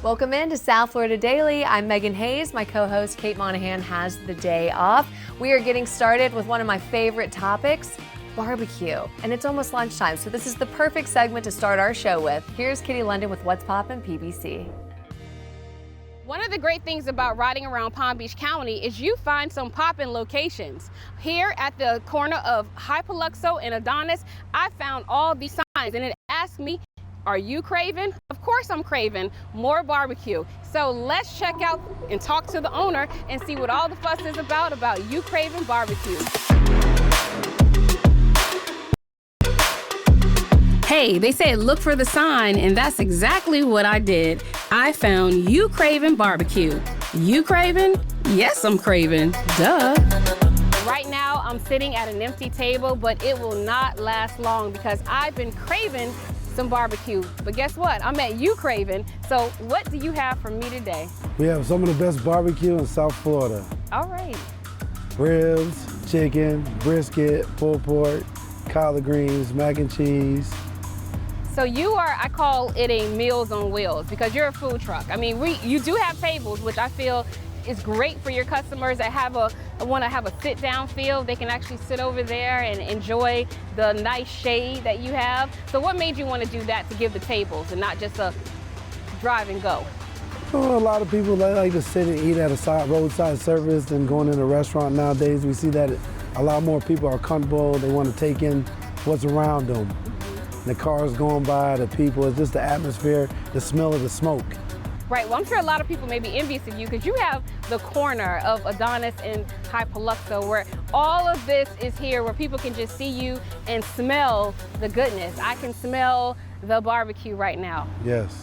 Welcome in to South Florida Daily. I'm Megan Hayes. My co-host Kate Monahan has the day off. We are getting started with one of my favorite topics, barbecue. And it's almost lunchtime, so this is the perfect segment to start our show with. Here's Kitty London with What's Poppin' PBC. One of the great things about riding around Palm Beach County is you find some poppin' locations. Here at the corner of High Paluxo and Adonis, I found all these signs and it asked me, are you craving? Of course I'm craving more barbecue. So let's check out and talk to the owner and see what all the fuss is about you craving barbecue. Hey, they said look for the sign, and that's exactly what I did. I found You Craving Barbecue. You craving? Yes, I'm craving. Duh. Right now, I'm sitting at an empty table, but it will not last long because I've been craving some barbecue. But guess what? I'm at You Craving. So what do you have for me today? We have some of the best barbecue in South Florida. All right. Ribs, chicken, brisket, pulled pork, collard greens, mac and cheese. So you are, I call it a Meals on Wheels because you're a food truck. I mean, you do have tables, which I feel is great for your customers that want to have a sit-down feel. They can actually sit over there and enjoy the nice shade that you have. So what made you want to do that to give the tables and not just a drive and go? Well, a lot of people like to sit and eat at a roadside service than going in a restaurant nowadays. We see that a lot more people are comfortable. They want to take in what's around them. The cars going by, the people, it's just the atmosphere, the smell of the smoke. Right, well I'm sure a lot of people may be envious of you because you have the corner of Adonis and High Paluxo where all of this is here where people can just see you and smell the goodness. I can smell the barbecue right now. Yes.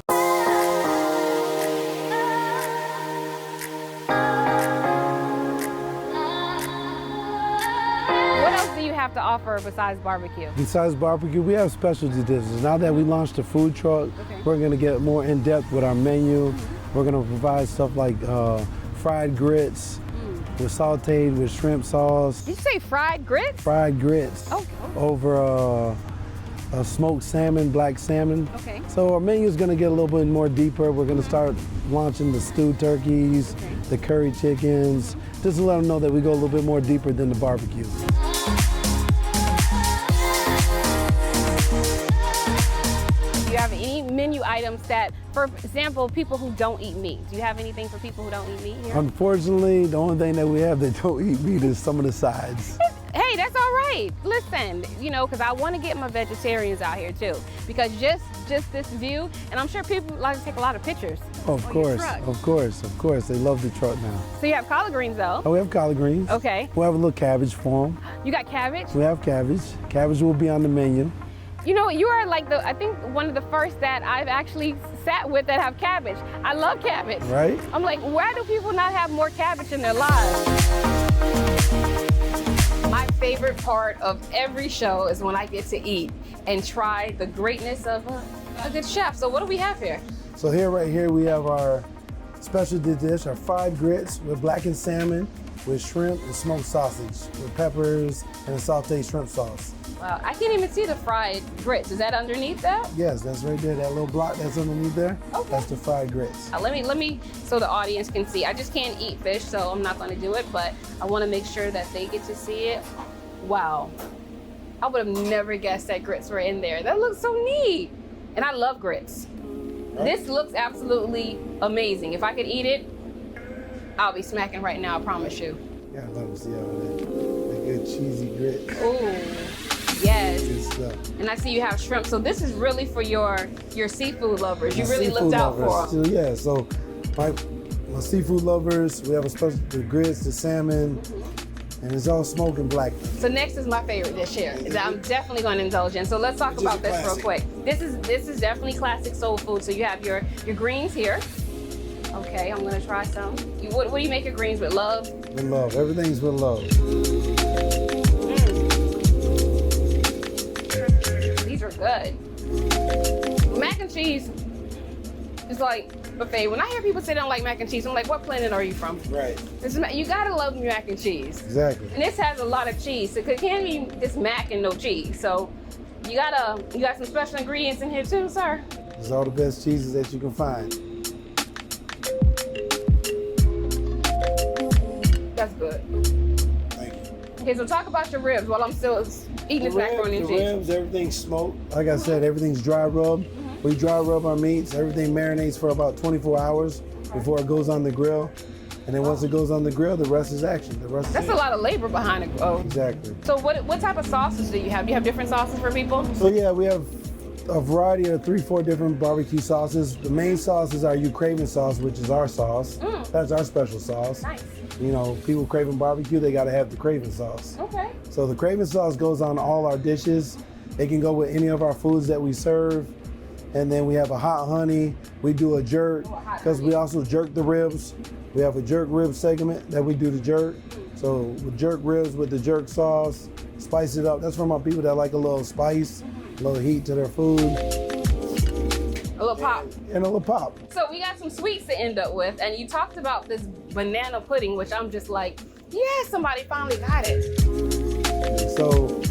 What else do you have to offer besides barbecue? Besides barbecue, we have specialty dishes. Now that we launched the food truck, we're going to get more in-depth with our menu. We're going to provide stuff like fried grits with sauteed with shrimp sauce. Did you say fried grits? Fried grits. Oh. Over a smoked salmon, black salmon. Okay. So our menu is going to get a little bit more deeper. We're going to start launching the stewed turkeys, the curry chickens, just to let them know that we go a little bit more deeper than the barbecue. Do you have any menu items that, for example, people who don't eat meat? Do you have anything for people who don't eat meat here? Unfortunately, the only thing that we have that don't eat meat is some of the sides. Hey, that's all right. Listen, you know, because I want to get my vegetarians out here too. Because just this view, and I'm sure people like to take a lot of pictures. Of course. They love the truck now. So you have collard greens though. Oh, we have collard greens. Okay. We have a little cabbage for them. You got cabbage? We have cabbage. Cabbage will be on the menu. You know, you are like I think one of the first that I've actually sat with that have cabbage. I love cabbage. Right? I'm like, why do people not have more cabbage in their lives? My favorite part of every show is when I get to eat and try the greatness of a good chef. So what do we have here? So right here, we have our specialty dish, our fried grits with blackened salmon, with shrimp and smoked sausage, with peppers and a sauteed shrimp sauce. Wow, I can't even see the fried grits. Is that underneath that? Yes, that's right there, that little block that's underneath there. Okay. That's the fried grits. Let me, so the audience can see. I just can't eat fish, so I'm not gonna do it, but I wanna make sure that they get to see it. Wow, I would have never guessed that grits were in there. That looks so neat. And I love grits. Right. This looks absolutely amazing. If I could eat it, I'll be smacking right now, I promise you. Yeah, I love to see all that good cheesy grits. Ooh. Yes. Good stuff. And I see you have shrimp. So this is really for your seafood lovers. You really looked out for them. So, yeah, so my seafood lovers, we have the grits, the salmon, and it's all smoked and black. So next is my favorite dish here. That I'm definitely going to indulge in. So let's talk about this real quick. This is definitely classic soul food. So you have your greens here. Okay, I'm going to try some. What do you make your greens with? Love? With love. Everything's with love. These are good. Mac and cheese is like buffet. When I hear people say they don't like mac and cheese, I'm like, what planet are you from? Right. You gotta love mac and cheese. Exactly. And this has a lot of cheese, so it can't be just mac and no cheese. So you got some special ingredients in here too, sir? It's all the best cheeses that you can find. That's good. Thank you. Okay, so talk about your ribs while I'm still eating this macaroni and The cheese. ribs, everything's smoked. Like I said, everything's dry rub. We dry rub our meats. Everything marinates for about 24 hours before it goes on the grill. And then once it goes on the grill, the rest is action. The rest That's is a lot of labor behind it. Oh. Exactly. So what type of sauces do you have? Do you have different sauces for people? So yeah, we have a variety of 3-4 different barbecue sauces. The main sauce is our You Craving sauce, which is our sauce. That's our special sauce. Nice. You know, people craving barbecue, they gotta have the Craving sauce. Okay. So the Craving sauce goes on all our dishes. It can go with any of our foods that we serve. And then we have a hot honey. We do a jerk, because we also jerk the ribs. We have a jerk rib segment that we do the jerk. So we jerk ribs with the jerk sauce, spice it up. That's for my people that like a little spice, a little heat to their food. A little pop. And a little pop. So we got some sweets to end up with, and you talked about this banana pudding, which I'm just like, yeah, somebody finally got it. So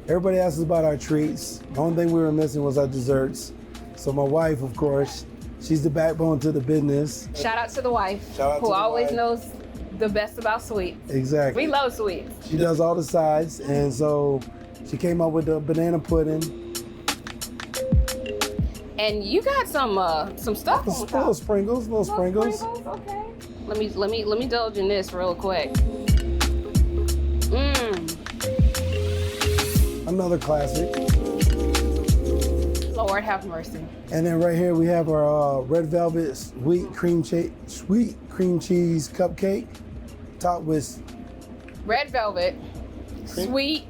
everybody asks us about our treats. The only thing we were missing was our desserts. So my wife, of course, she's the backbone to the business. Shout out to the wife, Shout out who to the always wife. knows the best about sweets. Exactly. We love sweets. She does all the sides, and so she came up with the banana pudding. And you got some stuff on top. Little sprinkles, little sprinkles. Okay. Let me indulge in this real quick. Another classic. Lord have mercy. And then right here we have our red velvet sweet cream cheese cupcake, topped with Red velvet, sweet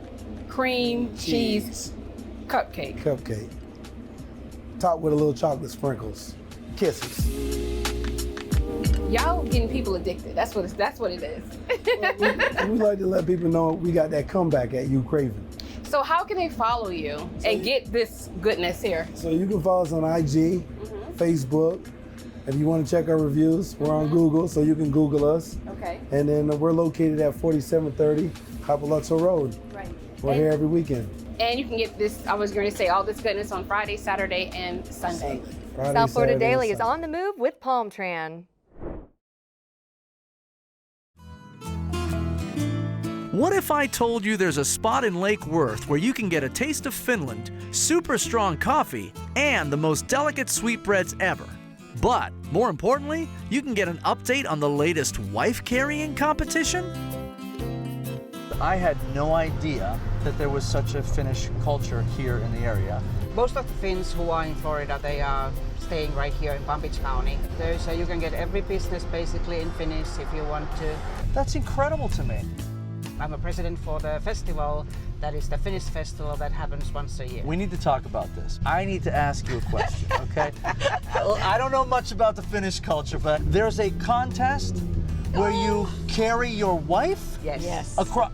cream cheese cupcake. Cupcake, topped with a little chocolate sprinkles. Kisses. Y'all getting people addicted. That's what it is. We like to let people know we got that comeback at You Craving. So how can they follow you and get this goodness here? So you can follow us on IG, Facebook. If you want to check our reviews, we're on Google, so you can Google us. Okay. And then we're located at 4730 Hypaluxo Road. Right. We're here every weekend. And you can get this, I was going to say, all this goodness on Friday, Saturday, and Sunday. Friday, South Florida Saturday, Daily is Sunday. on the move with Palm Tran. What if I told you there's a spot in Lake Worth where you can get a taste of Finland, super strong coffee, and the most delicate sweetbreads ever? But, more importantly, you can get an update on the latest wife-carrying competition? I had no idea that there was such a Finnish culture here in the area. Most of the Finns who are in Florida, they are staying right here in Palm Beach County. You can get every business basically in Finnish if you want to. That's incredible to me. I'm a president for the festival that is the Finnish festival that happens once a year. We need to talk about this. I need to ask you a question, okay? I don't know much about the Finnish culture, but there's a contest where you carry your wife Yes. across.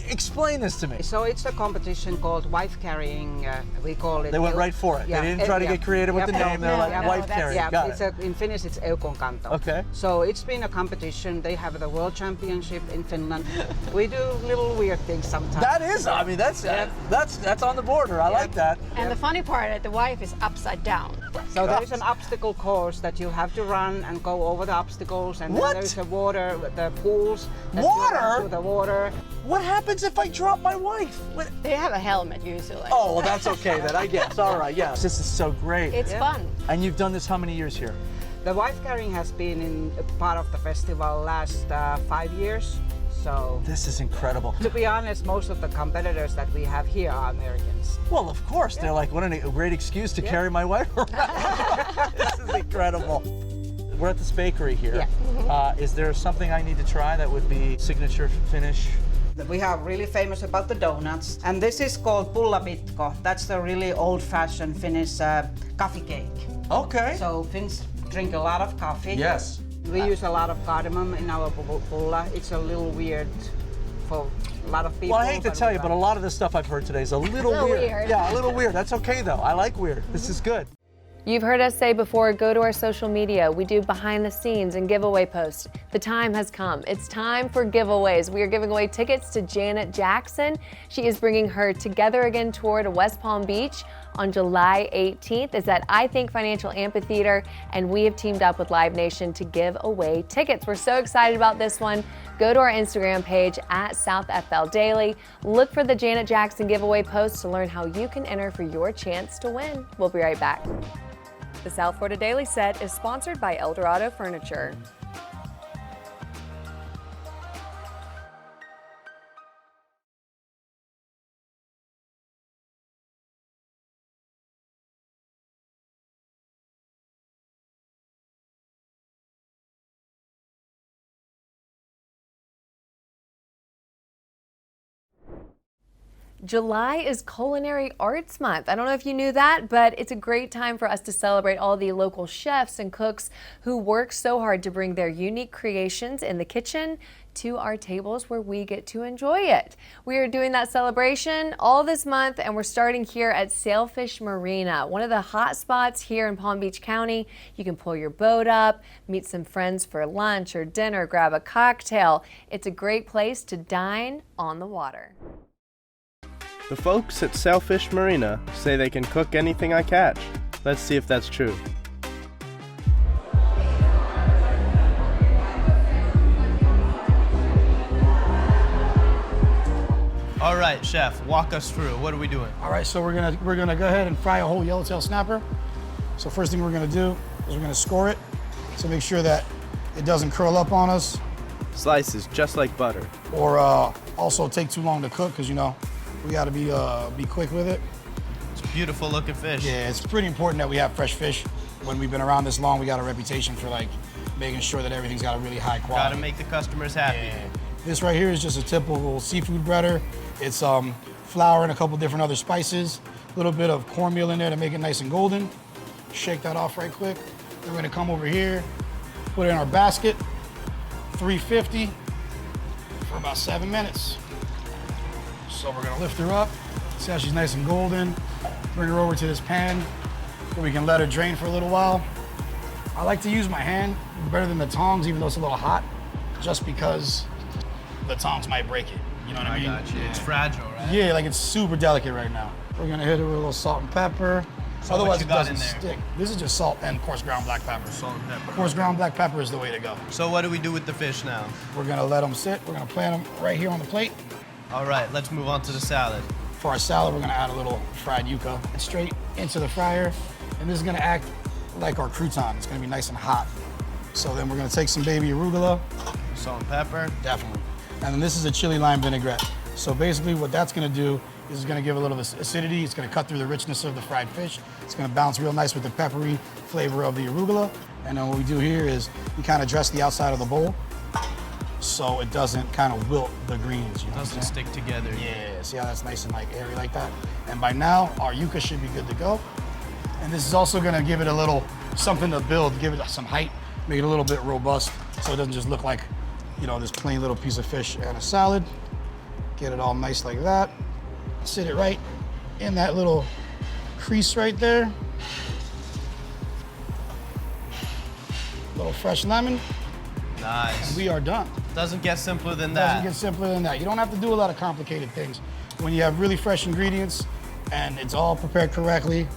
Explain this to me. So it's a competition called wife carrying. We call it. They went right for it. Yeah. They didn't try to get creative with the name. They're like wife carrying. Yeah, Got it. in Finnish it's Eukonkanto. Okay. So it's been a competition. They have the world championship in Finland. We do little weird things sometimes. That is. I mean, that's on the border. I like that. And the funny part is the wife is upside down. So there is an obstacle course that you have to run and go over the obstacles, and What? then there's the water, the pools. that you Water? run through the water. What happens if I drop my wife? What? They have a helmet usually. Oh, well, that's okay then, I guess. All right, yes. This is so great. It's fun. And you've done this how many years here? The wife carrying has been in part of the festival last 5 years. So This is incredible. to be honest, most of the competitors that we have here are Americans. Well, of course. They're like, what a great excuse to carry my wife around. This is incredible. We're at this bakery here. Is there something I need to try that would be signature Finnish? We are really famous about the donuts, and this is called pullapitko. That's the really old-fashioned Finnish coffee cake. Okay. So Finns drink a lot of coffee. Yes. We use a lot of cardamom in our pulla. It's a little weird for a lot of people. Well, I hate to tell you, but a lot of this stuff I've heard today is a little weird. weird. Yeah, a little weird. That's okay though. I like weird. This is good. You've heard us say before, go to our social media. We do behind the scenes and giveaway posts. The time has come. It's time for giveaways. We are giving away tickets to Janet Jackson. She is bringing her Together Again tour to West Palm Beach on July 18th. It's at I Think Financial Amphitheater, and we have teamed up with Live Nation to give away tickets. We're so excited about this one. Go to our Instagram page at SouthFL Daily. Look for the Janet Jackson giveaway post to learn how you can enter for your chance to win. We'll be right back. The South Florida Daily Set is sponsored by Eldorado Furniture. July is Culinary Arts Month. I don't know if you knew that, but it's a great time for us to celebrate all the local chefs and cooks who work so hard to bring their unique creations in the kitchen to our tables where we get to enjoy it. We are doing that celebration all this month, and we're starting here at Sailfish Marina, one of the hot spots here in Palm Beach County. You can pull your boat up, meet some friends for lunch or dinner, grab a cocktail. It's a great place to dine on the water. The folks at Sailfish Marina say they can cook anything I catch. Let's see if that's true. All right, chef, walk us through. What are we doing? All right, so we're gonna go ahead and fry a whole yellowtail snapper. So first thing we're gonna do is we're gonna score it to make sure that it doesn't curl up on us. Slices just like butter. Or also take too long to cook, because you know, we gotta be quick with it. It's a beautiful looking fish. Yeah, it's pretty important that we have fresh fish. When we've been around this long, we got a reputation for like making sure that everything's got a really high quality. Gotta make the customers happy. Yeah. This right here is just a typical seafood breader. It's flour and a couple different other spices, a little bit of cornmeal in there to make it nice and golden. Shake that off right quick. Then we're gonna come over here, put it in our basket, 350 for about 7 minutes. So we're gonna lift her up, see how she's nice and golden, bring her over to this pan where we can let her drain for a little while. I like to use my hand better than the tongs, even though it's a little hot, just because the tongs might break it. You know what I mean? I got you. It's fragile, right? Yeah, like it's super delicate right now. We're gonna hit it with a little salt and pepper. So Otherwise what it you got doesn't in there? stick. This is just salt and coarse ground black pepper. Salt and pepper. Coarse ground black pepper is the way to go. So what do we do with the fish now? We're gonna let them sit. We're gonna plant them right here on the plate. All right, let's move on to the salad. For our salad, we're gonna add a little fried yuca straight into the fryer. And this is gonna act like our crouton. It's gonna be nice and hot. So then we're gonna take some baby arugula. Salt and pepper. Definitely. And then this is a chili lime vinaigrette. So basically what that's gonna do is it's gonna give a little acidity. It's gonna cut through the richness of the fried fish. It's gonna balance real nice with the peppery flavor of the arugula. And then what we do here is we kind of dress the outside of the bowl so it doesn't kind of wilt the greens. You know Doesn't stick together. Yeah, see how that's nice and like airy like that? And by now, our yuca should be good to go. And this is also gonna give it a little something to build, give it some height, make it a little bit robust so it doesn't just look like, you know, this plain little piece of fish and a salad. Get it all nice like that. Sit it right in that little crease right there. Little fresh lemon. Nice. And we are done. Doesn't get simpler than Doesn't that. get simpler than that. You don't have to do a lot of complicated things. When you have really fresh ingredients and it's all prepared correctly,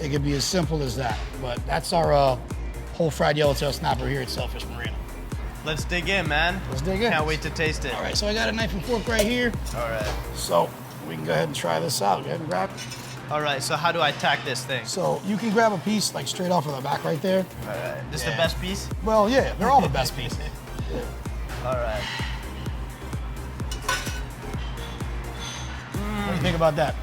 it can be as simple as that. But that's our whole fried yellowtail snapper here at Sailfish Marina. Let's dig in, man. Let's dig in. Can't wait to taste it. All right, so I got a knife and fork right here. All right. So we can go ahead and try this out. Go ahead and grab it. All right, so how do I tack this thing? So you can grab a piece like straight off of the back right there. All right. This Yeah. the best piece? Well, yeah, they're all the best pieces. Yeah. All right. What do you think about that?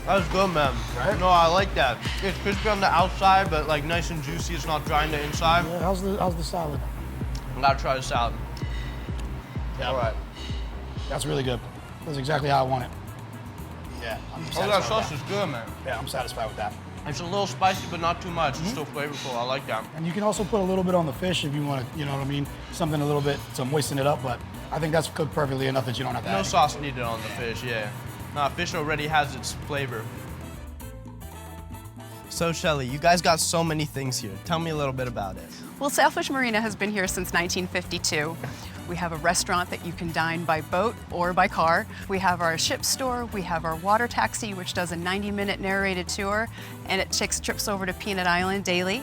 That was good, man. Right? No, I like that. It's crispy on the outside, but like nice and juicy. It's not dry on the inside. Yeah, how's the salad? I gotta try the salad. Yeah. All right. That's really good. That's exactly how I want it. Yeah, I'm Oh, satisfied that with sauce that. is good, man. Yeah, I'm satisfied with that. It's a little spicy, but not too much. It's still flavorful. I like that. And you can also put a little bit on the fish if you want to, you know what I mean? Something a little bit to moisten it up, but I think that's cooked perfectly enough that you don't have to No add sauce needed on the fish, yeah. Nah, fish already has its flavor. So Shelly, you guys got so many things here. Tell me a little bit about it. Well, Sailfish Marina has been here since 1952. We have a restaurant that you can dine by boat or by car. We have our ship store. We have our water taxi, which does a 90-minute narrated tour, and it takes trips over to Peanut Island daily.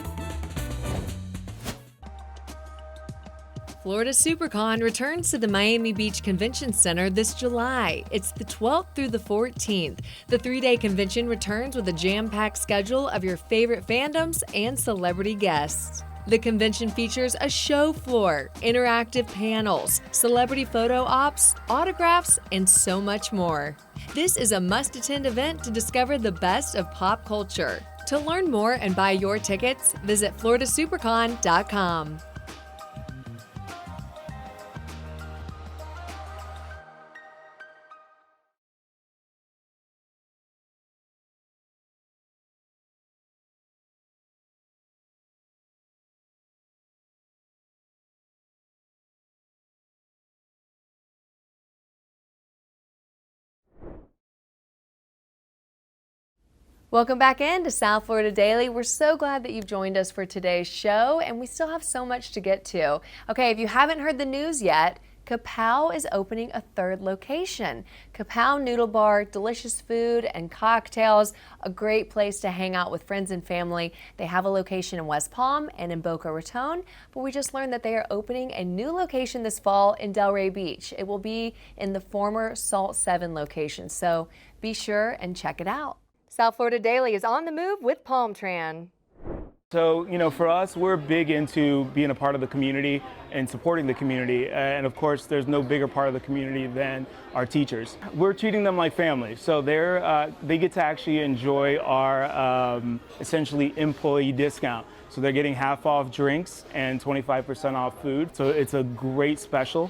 Florida SuperCon returns to the Miami Beach Convention Center this July. It's the 12th through the 14th. The 3-day convention returns with a jam-packed schedule of your favorite fandoms and celebrity guests. The convention features a show floor, interactive panels, celebrity photo ops, autographs, and so much more. This is a must-attend event to discover the best of pop culture. To learn more and buy your tickets, visit FloridaSuperCon.com. Welcome back in to South Florida Daily. We're so glad that you've joined us for today's show, and we still have so much to get to. Okay, if you haven't heard the news yet, Kapow is opening a 3rd location. Kapow Noodle Bar, delicious food and cocktails, a great place to hang out with friends and family. They have a location in West Palm and in Boca Raton, but we just learned that they are opening a new location this fall in Delray Beach. It will be in the former Salt 7 location, so be sure and check it out. South Florida Daily is on the move with Palmtran. So, you know, for us, we're big into being a part of the community and supporting the community. And of course, there's no bigger part of the community than our teachers. We're treating them like family. So they get to actually enjoy our essentially employee discount. So they're getting half off drinks and 25% off food. So it's a great special.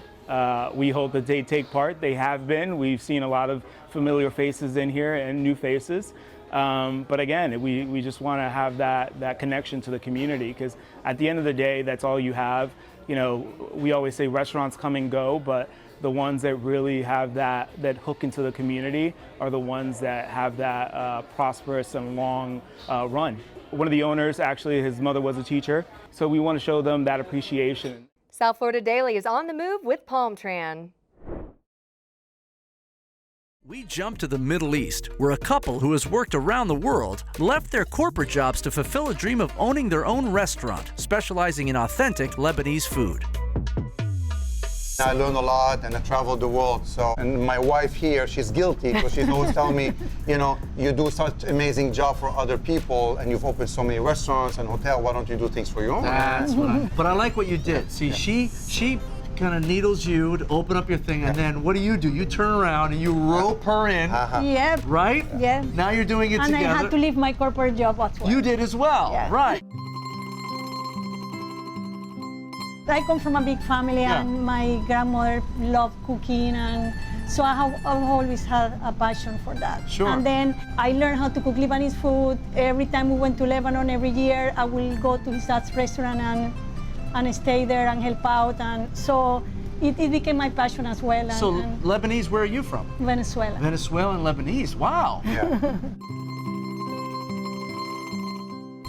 We hope that they take part. They have been. We've seen a lot of familiar faces in here and new faces. But again, we just want to have that connection to the community, because at the end of the day, that's all you have. You know, we always say restaurants come and go, but the ones that really have that hook into the community are the ones that have that prosperous and long run. One of the owners, actually, his mother was a teacher, so we want to show them that appreciation. South Florida Daily is on the move with Palmtran. We jump to the Middle East, where a couple who has worked around the world left their corporate jobs to fulfill a dream of owning their own restaurant, specializing in authentic Lebanese food. I learned a lot and I traveled the world. And my wife here, she's guilty because she's always telling me, you know, you do such amazing job for other people and you've opened so many restaurants and hotels, why don't you do things for your own? That's what but I like what you did. See, she kind of needles you to open up your thing, and then what do? You turn around and you rope her in, Yep. right? Yeah. Now you're doing it together. And I had to leave my corporate job as well. You did as well, Yeah. right. I come from a big family, and my grandmother loved cooking, and so I've always had a passion for that. Sure. And then I learned how to cook Lebanese food. Every time we went to Lebanon, every year, I will go to his dad's restaurant and stay there and help out, and so it became my passion as well. So Lebanese, where are you from? Venezuela. Venezuelan Lebanese, wow. Yeah.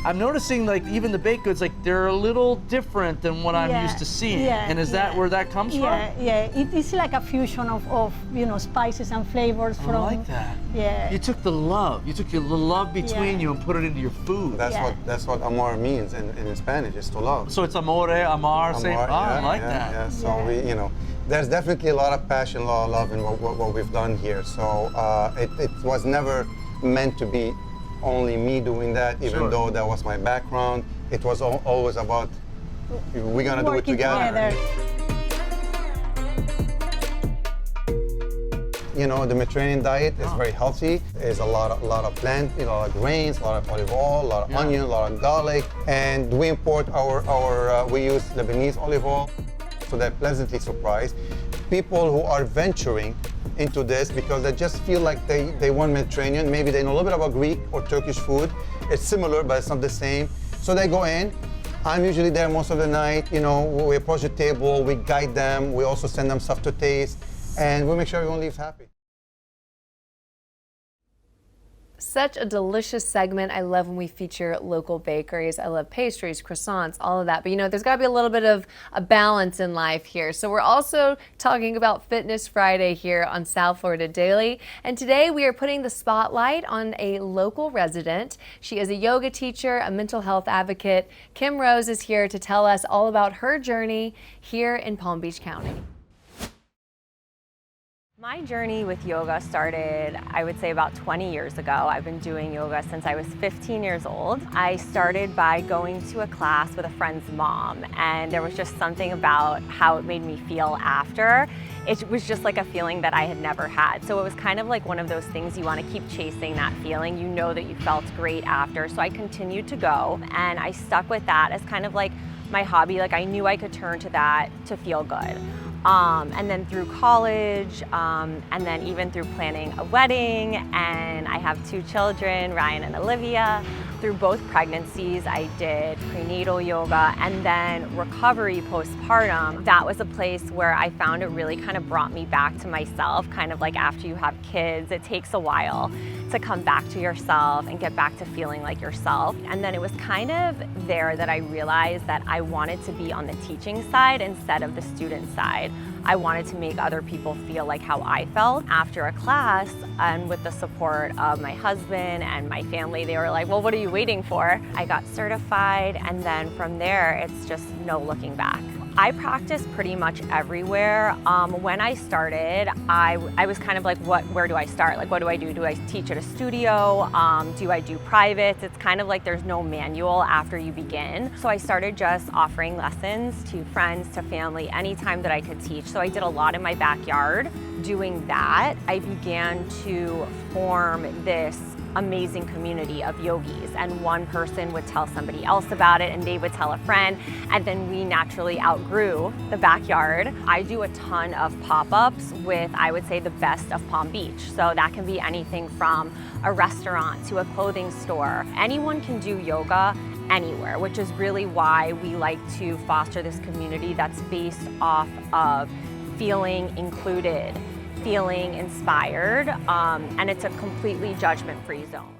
I'm noticing, like, even the baked goods, like, they're a little different than what I'm used to seeing. Yeah, and is that where that comes from? Yeah, it is like a fusion of you know, spices and flavors from. I like that. Yeah. You took the love. You took the love between you and put it into your food. That's what amor means in Spanish, is to love. So it's amor, amar, same. Amor, I like that. Yeah. So we, you know, there's definitely a lot of passion, a lot of love in what we've done here. So it was never meant to be only me doing that, even though that was my background. It was always about, we're gonna do it together. You know, the Mediterranean diet is very healthy. There's a lot of plant, a lot of grains, a lot of olive oil, a lot of onion, a lot of garlic, and we import we use Lebanese olive oil, so they're pleasantly surprised. People who are venturing into this because they just feel like they want Mediterranean. Maybe they know a little bit about Greek or Turkish food. It's similar, but it's not the same. So they go in. I'm usually there most of the night. You know, we approach the table, we guide them. We also send them stuff to taste, and we make sure everyone leaves happy. Such a delicious segment. I love when we feature local bakeries. I love pastries, croissants, all of that. But you know, there's got to be a little bit of a balance in life here. So we're also talking about Fitness Friday here on South Florida Daily. And today we are putting the spotlight on a local resident. She is a yoga teacher, a mental health advocate. Kim Rose is here to tell us all about her journey here in Palm Beach County. My journey with yoga started, I would say, about 20 years ago. I've been doing yoga since I was 15 years old. I started by going to a class with a friend's mom, and there was just something about how it made me feel after. It was just like a feeling that I had never had. So it was kind of like one of those things you want to keep chasing that feeling. You know that you felt great after. So I continued to go, and I stuck with that as kind of like my hobby. Like, I knew I could turn to that to feel good. And then through college, and then even through planning a wedding, and I have 2 children, Ryan and Olivia. Through both pregnancies, I did prenatal yoga, and then recovery postpartum. That was a place where I found it really kind of brought me back to myself. Kind of like after you have kids, it takes a while to come back to yourself and get back to feeling like yourself. And then it was kind of there that I realized that I wanted to be on the teaching side instead of the student side. I wanted to make other people feel like how I felt after a class, and with the support of my husband and my family, they were like, well, what are you waiting for? I got certified, and then from there, it's just no looking back. I practice pretty much everywhere. When I started, I was kind of like, where do I start? Like, what do I do? Do I teach at a studio? Do I do privates? It's kind of like there's no manual after you begin. So I started just offering lessons to friends, to family, anytime that I could teach. So I did a lot in my backyard. Doing that, I began to form this amazing community of yogis, and one person would tell somebody else about it, and they would tell a friend, and then we naturally outgrew the backyard. I do a ton of pop-ups with, I would say, the best of Palm Beach. So that can be anything from a restaurant to a clothing store. Anyone can do yoga anywhere, which is really why we like to foster this community that's based off of feeling included, feeling inspired, and it's a completely judgment-free zone.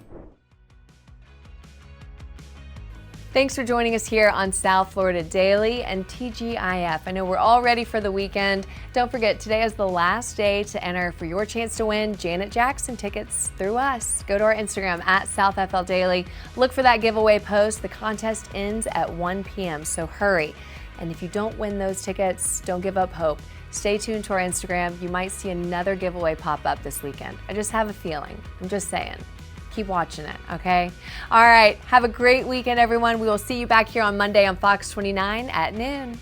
Thanks for joining us here on South Florida Daily and TGIF. I know we're all ready for the weekend. Don't forget, today is the last day to enter for your chance to win Janet Jackson tickets through us. Go to our Instagram at SouthFLDaily. Look for that giveaway post. The contest ends at 1 p.m., so hurry. And if you don't win those tickets, don't give up hope. Stay tuned to our Instagram. You might see another giveaway pop up this weekend. I just have a feeling. I'm just saying. Keep watching it, okay? All right. Have a great weekend, everyone. We will see you back here on Monday on Fox 29 at noon.